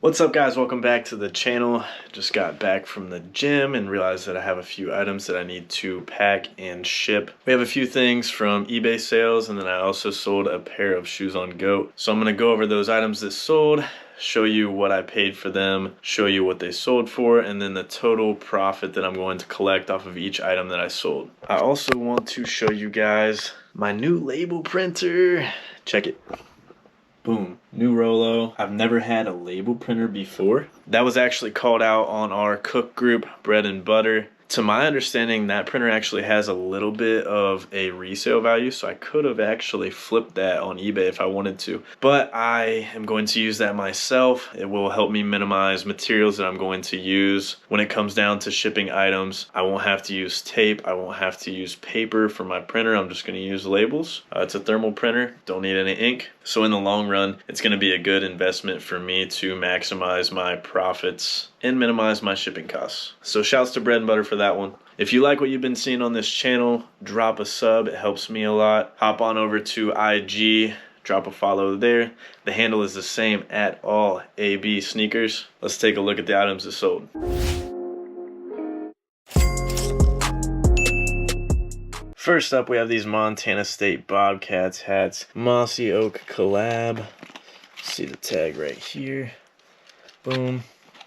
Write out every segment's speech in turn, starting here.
What's up guys, welcome back to the channel. Just got back from the gym and realized that I have a few items that I need to pack and ship. We have a few things from eBay sales, and then I also sold a pair of shoes on GOAT. So I'm going to go over those items that sold, show you what I paid for them, show you what they sold for, and then the total profit that I'm going to collect off of each item that I sold. I also want to show you guys my new label printer. Check it. Boom, new Rolo. I've never had a label printer before. That was actually called out on our cook group, Bread and Butter. To my understanding, that printer actually has a little bit of a resale value, so I could have actually flipped that on eBay if I wanted to. But I am going to use that myself. It will help me minimize materials that I'm going to use. When it comes down to shipping items, I won't have to use tape. I won't have to use paper for my printer. I'm just going to use labels. It's a thermal printer. Don't need any ink. So in the long run, it's going to be a good investment for me to maximize my profits and minimize my shipping costs. So shouts to Bread and Butter for that one. If you like what you've been seeing on this channel, drop a sub. It helps me a lot. Hop on over to IG, drop a follow there. The handle is the same, @AllAB Sneakers. Let's take a look at the items that sold. First up, we have these Montana State Bobcats hats. Mossy Oak collab. See the tag right here. Boom.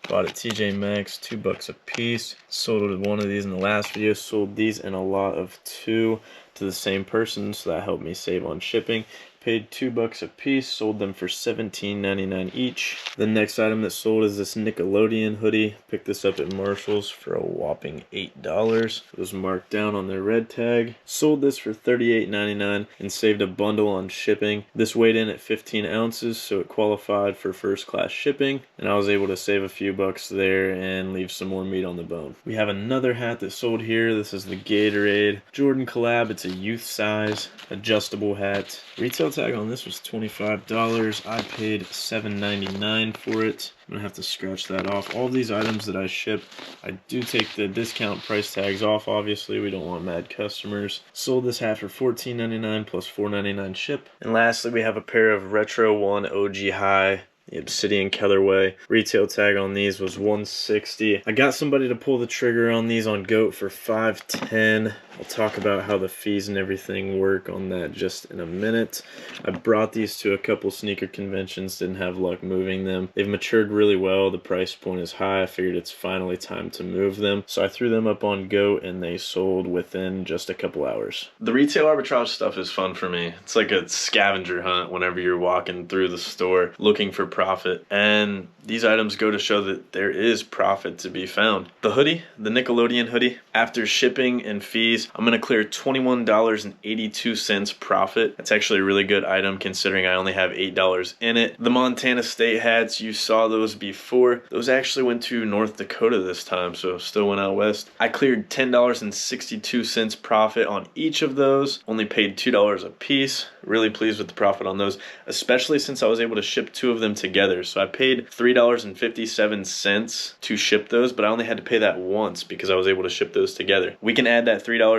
Bought at TJ Maxx, $2 a piece. Sold one of these in the last video. Sold these in a lot of 2 to the same person, so that helped me save on shipping. Paid $2 a piece, sold them for $17.99 each. The next item that sold is this Nickelodeon hoodie. Picked this up at Marshall's for a whopping $8. It was marked down on their red tag. Sold this for $38.99 and saved a bundle on shipping. This weighed in at 15 ounces, so it qualified for first class shipping, and I was able to save a few bucks there and leave some more meat on the bone. We have another hat that sold here. This is the Gatorade Jordan collab. It's a youth size adjustable hat. Retail tag on this was $25. I paid $7.99 for it. I'm gonna have to scratch that off. All these items that I ship, I do take the discount price tags off. Obviously, we don't want mad customers. Sold this hat for $14.99 plus $4.99 ship. And lastly, we have a pair of Retro 1 OG High, the Obsidian colorway. Retail tag on these was $160. I got somebody to pull the trigger on these on GOAT for $510. I'll talk about how the fees and everything work on that just in a minute. I brought these to a couple sneaker conventions, didn't have luck moving them. They've matured really well. The price point is high. I figured it's finally time to move them. So I threw them up on GOAT and they sold within just a couple hours. The retail arbitrage stuff is fun for me. It's like a scavenger hunt whenever you're walking through the store looking for profit. And these items go to show that there is profit to be found. The hoodie, the Nickelodeon hoodie, after shipping and fees, I'm going to clear $21.82 profit. That's actually a really good item considering I only have $8 in it. The Montana State hats, you saw those before. Those actually went to North Dakota this time, so still went out west. I cleared $10.62 profit on each of those. Only paid $2 a piece. Really pleased with the profit on those, especially since I was able to ship 2 of them together. So I paid $3.57 to ship those, but I only had to pay that once because I was able to ship those together. We can add that $3.57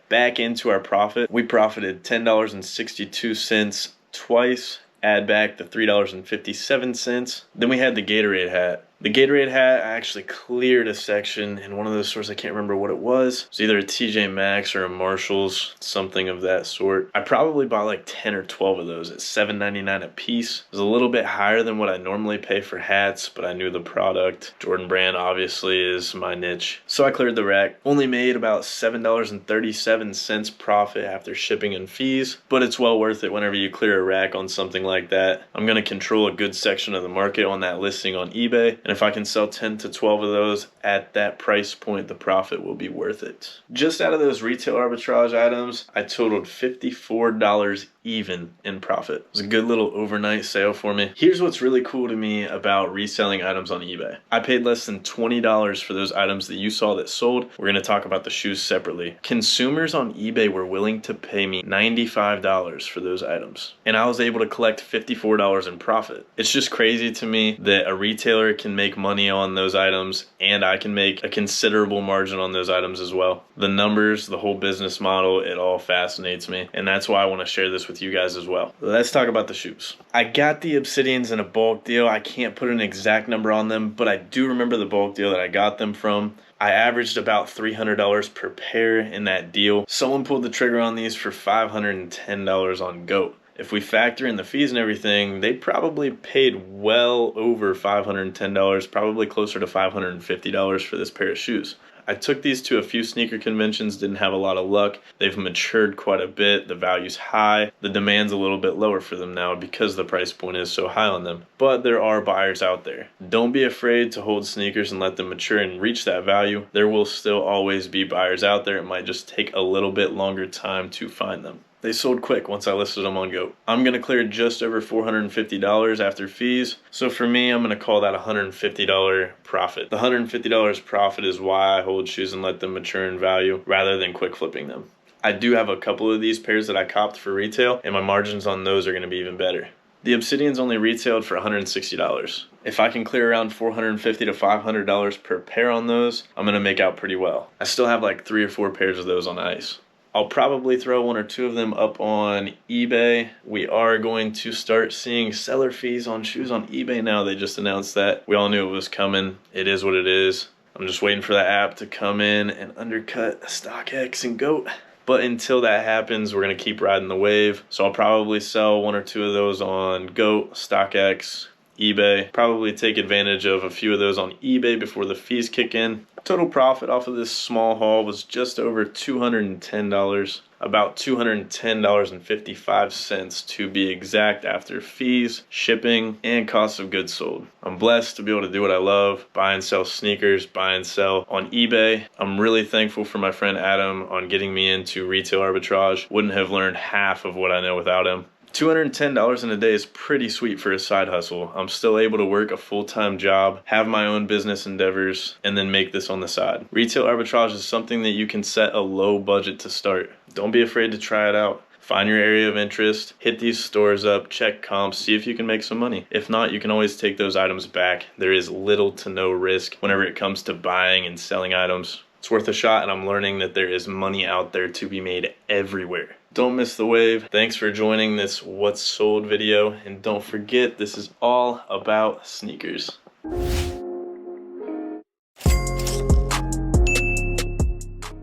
back into our profit. We profited $10.62 twice. Add back the $3.57. Then we had the Gatorade hat. The Gatorade hat, I actually cleared a section in one of those stores. I can't remember what it was. It was either a TJ Maxx or a Marshall's, something of that sort. I probably bought like 10 or 12 of those at $7.99 a piece. It was a little bit higher than what I normally pay for hats, but I knew the product. Jordan brand obviously is my niche. So I cleared the rack. Only made about $7.37 profit after shipping and fees, but it's well worth it whenever you clear a rack on something like that. I'm going to control a good section of the market on that listing on eBay. And if I can sell 10 to 12 of those at that price point, the profit will be worth it. Just out of those retail arbitrage items, I totaled $54 even in profit. It was a good little overnight sale for me. Here's what's really cool to me about reselling items on eBay. I paid less than $20 for those items that you saw that sold. We're going to talk about the shoes separately. Consumers on eBay were willing to pay me $95 for those items, and I was able to collect $54 in profit. It's just crazy to me that a retailer can make money on those items and I can make a considerable margin on those items as well. The numbers, the whole business model, it all fascinates me, and that's why I want to share this with you guys as well. Let's talk about the shoes. I got the Obsidians in a bulk deal. I can't put an exact number on them, but I do remember the bulk deal that I got them from. I averaged about $300 per pair in that deal. Someone pulled the trigger on these for $510 on GOAT. If we factor in the fees and everything, they probably paid well over $510, probably closer to $550 for this pair of shoes. I took these to a few sneaker conventions, didn't have a lot of luck. They've matured quite a bit, the value's high, the demand's a little bit lower for them now because the price point is so high on them. But there are buyers out there. Don't be afraid to hold sneakers and let them mature and reach that value. There will still always be buyers out there. It might just take a little bit longer time to find them. They sold quick once I listed them on GOAT. I'm going to clear just over $450 after fees. So for me, I'm going to call that a $150 profit. The $150 profit is why I hold shoes and let them mature in value rather than quick flipping them. I do have a couple of these pairs that I copped for retail, and my margins on those are going to be even better. The Obsidians only retailed for $160. If I can clear around $450 to $500 per pair on those, I'm going to make out pretty well. I still have like 3 or 4 pairs of those on ice. I'll probably throw 1 or 2 of them up on eBay. We are going to start seeing seller fees on shoes on eBay now. They just announced that. We all knew it was coming. It is what it is. I'm just waiting for that app to come in and undercut StockX and GOAT. But until that happens, we're going to keep riding the wave. So I'll probably sell 1 or 2 of those on GOAT, StockX, eBay. Probably take advantage of a few of those on eBay before the fees kick in. Total profit off of this small haul was just over $210, about $210.55 to be exact after fees, shipping, and cost of goods sold. I'm blessed to be able to do what I love, buy and sell sneakers, buy and sell on eBay. I'm really thankful for my friend Adam on getting me into retail arbitrage. Wouldn't have learned half of what I know without him. $210 in a day is pretty sweet for a side hustle. I'm still able to work a full-time job, have my own business endeavors, and then make this on the side. Retail arbitrage is something that you can set a low budget to start. Don't be afraid to try it out. Find your area of interest, hit these stores up, check comps, see if you can make some money. If not, you can always take those items back. There is little to no risk whenever it comes to buying and selling items. It's worth a shot, and I'm learning that there is money out there to be made everywhere. Don't miss the wave. Thanks for joining this What's Sold video, and don't forget, this is all about sneakers.